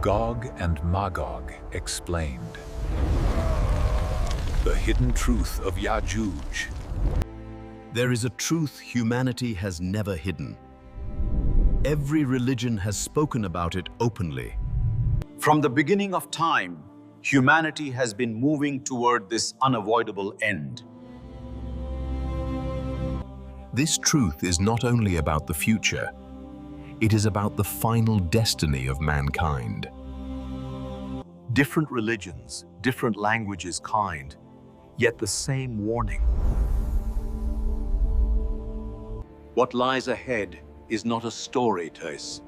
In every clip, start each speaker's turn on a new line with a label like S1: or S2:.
S1: Gog and Magog Explained. The hidden truth of Yajooj.
S2: There is a truth humanity has never hidden. Every religion has spoken about it openly.
S3: From the beginning of time, humanity has been moving toward this unavoidable end.
S2: This truth is not only about the future, it is about the final destiny of mankind.
S4: Different religions, different languages, kind, yet the same warning. What lies ahead is not a story, Tess.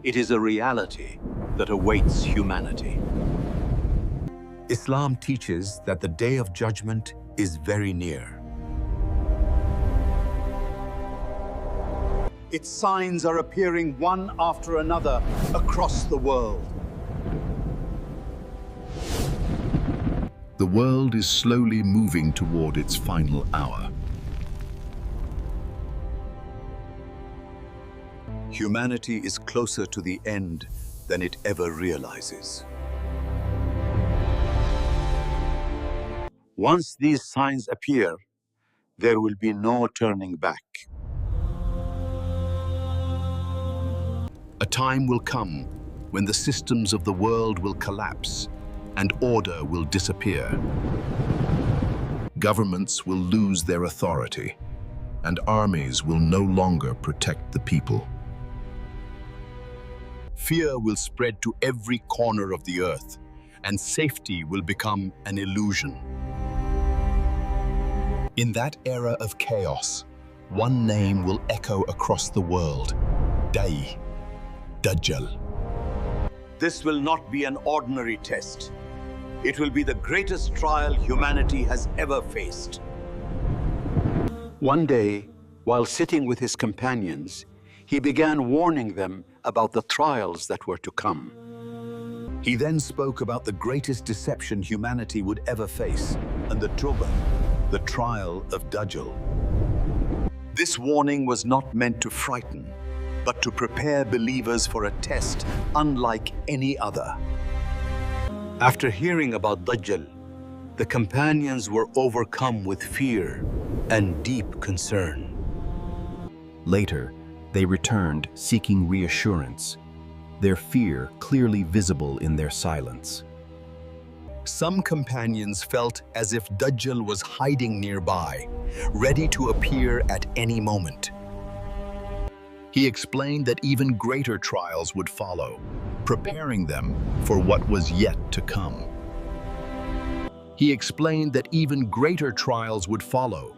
S4: It is a reality that awaits humanity. Islam teaches that the day of judgment is very near.
S3: Its signs are appearing one after another across the world.
S2: The world is slowly moving toward its final hour.
S4: Humanity is closer to the end than it ever realizes. Once these signs appear, there will be no turning back.
S2: A time will come when the systems of the world will collapse and order will disappear. Governments will lose their authority, and armies will no longer protect the people. Fear will spread to every corner of the earth, and safety will become an illusion. In that era of chaos, one name will echo across the world: Dajjal.
S3: This will not be an ordinary test. It will be the greatest trial humanity has ever faced.
S4: One day, while sitting with his companions, he began warning them about the trials that were to come. He then spoke about the greatest deception humanity would ever face, and the Tuba, the trial of Dajjal. This warning was not meant to frighten, but to prepare believers for a test unlike any other. After hearing about Dajjal, the companions were overcome with fear and deep concern.
S2: Later, they returned seeking reassurance, their fear clearly visible in their silence. Some companions felt as if Dajjal was hiding nearby, ready to appear at any moment. He explained that even greater trials would follow, preparing them for what was yet to come. He explained that even greater trials would follow,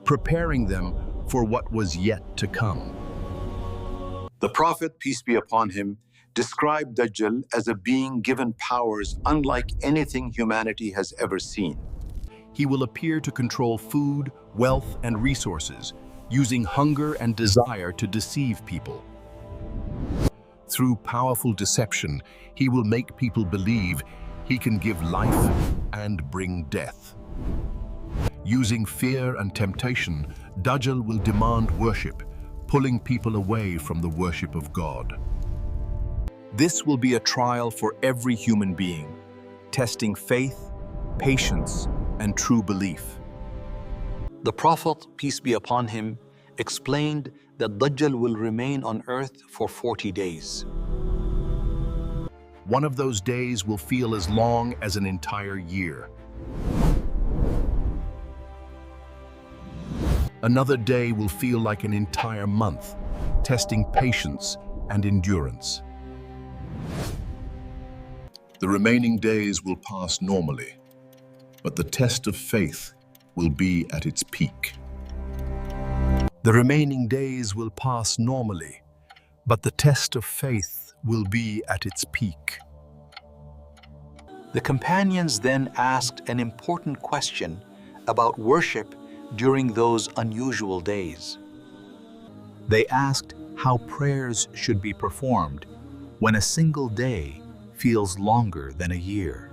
S2: preparing them for what was yet to come.
S4: The Prophet, peace be upon him, described Dajjal as a being given powers unlike anything humanity has ever seen.
S2: He will appear to control food, wealth, and resources, using hunger and desire to deceive people. Through powerful deception, he will make people believe he can give life and bring death. Using fear and temptation, Dajjal will demand worship, pulling people away from the worship of God. This will be a trial for every human being, testing faith, patience, and true belief.
S4: The Prophet, peace be upon him, explained that Dajjal will remain on earth for 40 days.
S2: One of those days will feel as long as an entire year. Another day will feel like an entire month, testing patience and endurance. The remaining days will pass normally, but the test of faith will be at its peak. The remaining days will pass normally, but the test of faith will be at its peak.
S4: The companions then asked an important question about worship during those unusual days. They asked how prayers should be performed when a single day feels longer than a year.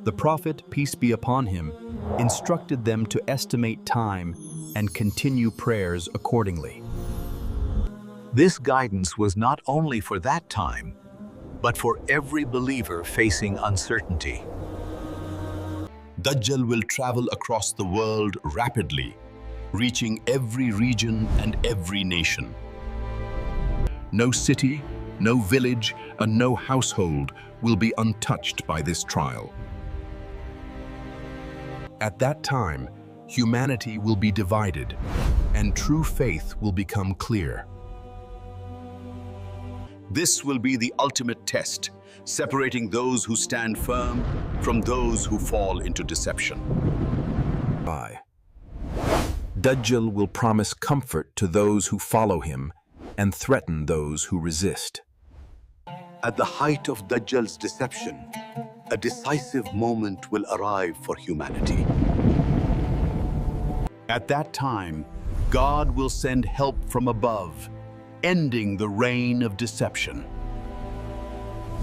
S2: The Prophet, peace be upon him, instructed them to estimate time and continue prayers accordingly.
S4: This guidance was not only for that time,
S3: but for every believer facing uncertainty.
S2: Dajjal will travel across the world rapidly, reaching every region and every nation. No city, no village, and no household will be untouched by this trial. At that time, humanity will be divided, and true faith will become clear.
S3: This will be the ultimate test, separating those who stand firm from those who fall into deception.
S2: Dajjal will promise comfort to those who follow him and threaten those who resist.
S3: At the height of Dajjal's deception, a decisive moment will arrive for humanity. At that time, God will send help from above, ending the reign of deception.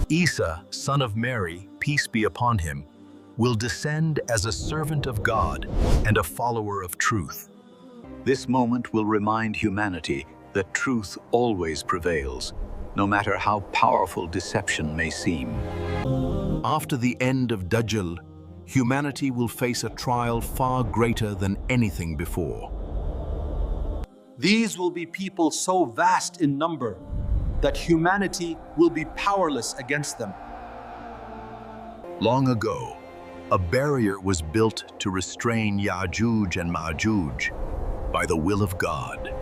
S2: Isa, son of Mary, peace be upon him, will descend as a servant of God and a follower of truth.
S3: This moment will remind humanity that truth always prevails, no matter how powerful deception may seem.
S2: After the end of Dajjal, humanity will face a trial far greater than anything before.
S5: These will be people so vast in number that humanity will be powerless against them.
S2: Long ago, a barrier was built to restrain Yajooj and Majooj by the will of God.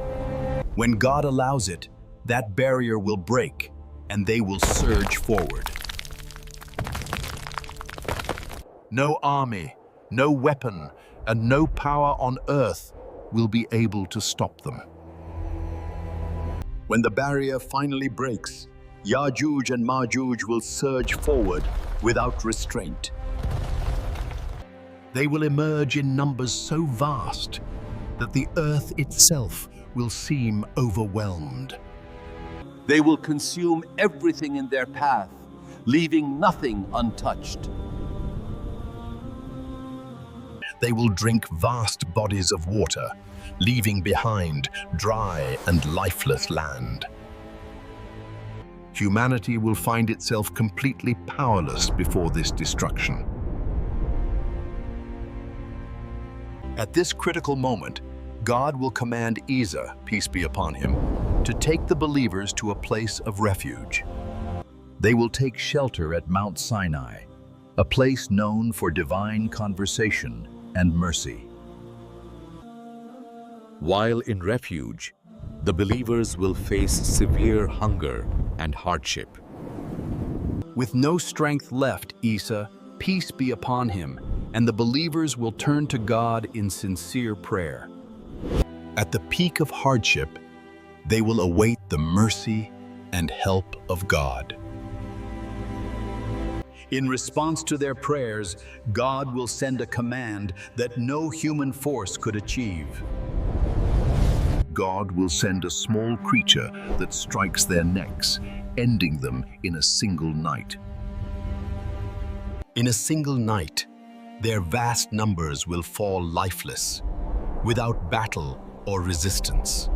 S2: When God allows it, that barrier will break and they will surge forward. No army, no weapon, and no power on earth will be able to stop them.
S3: When the barrier finally breaks, Yajooj and Majooj will surge forward without restraint.
S2: They will emerge in numbers so vast that the earth itself will seem overwhelmed.
S5: They will consume everything in their path, leaving nothing untouched.
S2: They will drink vast bodies of water, leaving behind dry and lifeless land. Humanity will find itself completely powerless before this destruction. At this critical moment, God will command Isa, peace be upon him, to take the believers to a place of refuge. They will take shelter at Mount Sinai, a place known for divine conversation and mercy.
S1: While in refuge, the believers will face severe hunger and hardship.
S2: With no strength left, Isa, peace be upon him, and the believers will turn to God in sincere prayer. At the peak of hardship, they will await the mercy and help of God.
S3: In response to their prayers, God will send a command that no human force could achieve.
S2: God will send a small creature that strikes their necks, ending them in a single night. In a single night, their vast numbers will fall lifeless, without battle or resistance.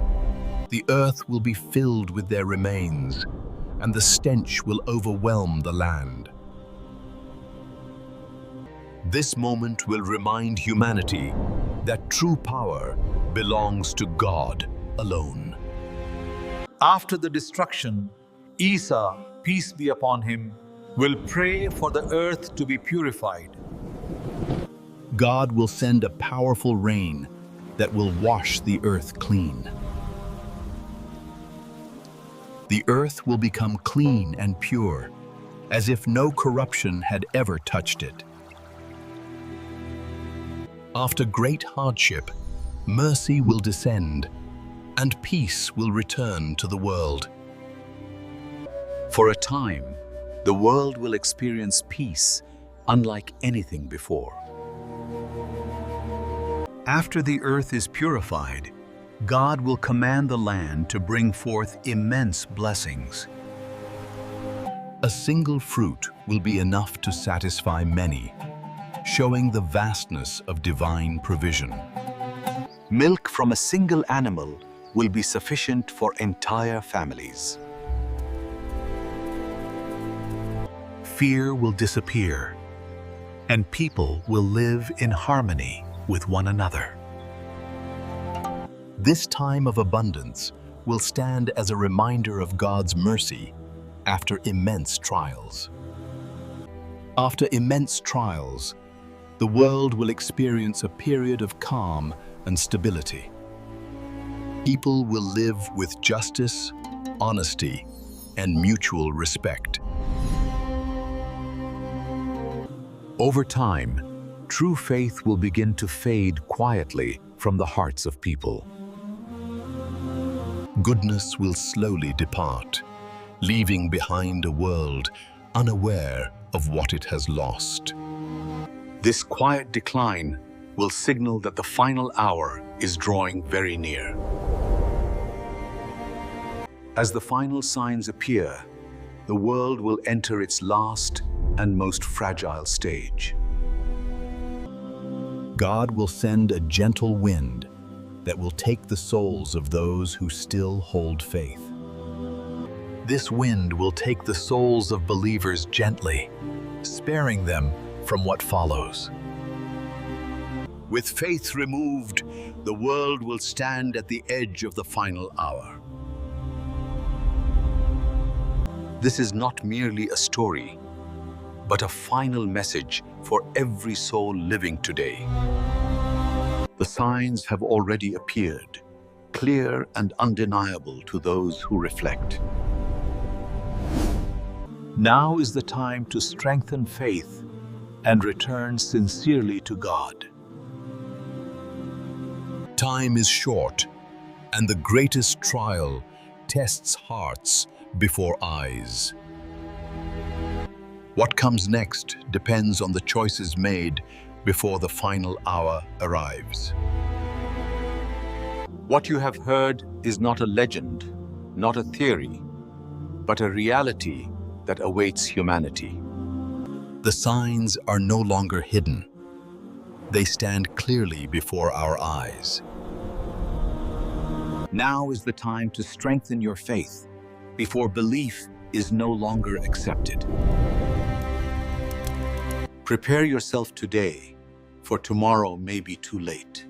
S2: The earth will be filled with their remains, and the stench will overwhelm the land. This moment will remind humanity that true power belongs to God alone.
S5: After the destruction, Isa, peace be upon him, will pray for the earth to be purified.
S2: God will send a powerful rain that will wash the earth clean. The earth will become clean and pure, as if no corruption had ever touched it. After great hardship, mercy will descend, and peace will return to the world.
S3: For a time, the world will experience peace unlike anything before. After the earth is purified, God will command the land to bring forth immense blessings.
S2: A single fruit will be enough to satisfy many, showing the vastness of divine provision.
S3: Milk from a single animal will be sufficient for entire families.
S5: fear will disappear, and people will live in harmony with one another.
S2: This time of abundance will stand as a reminder of God's mercy after immense trials. After immense trials, the world will experience a period of calm and stability. People will live with justice, honesty, and mutual respect.
S3: Over time, true faith will begin to fade quietly from the hearts of people.
S2: Goodness will slowly depart, leaving behind a world unaware of what it has lost.
S3: This quiet decline will signal that the final hour is drawing very near. As the final signs appear, the world will enter its last and most fragile stage.
S2: God will send a gentle wind that will take the souls of those who still hold faith. This wind will take the souls of believers gently, sparing them from what follows.
S3: With faith removed, the world will stand at the edge of the final hour. This is not merely a story, but a final message for every soul living today. The signs have already appeared, clear and undeniable to those who reflect.
S5: Now is the time to strengthen faith and return sincerely to God.
S2: Time is short, and the greatest trial tests hearts before eyes. What comes next depends on the choices made before the final hour arrives.
S3: What you have heard is not a legend, not a theory, but a reality that awaits humanity.
S2: The signs are no longer hidden. They stand clearly before our eyes.
S3: Now is the time to strengthen your faith before belief is no longer accepted. Prepare yourself today, for tomorrow may be too late.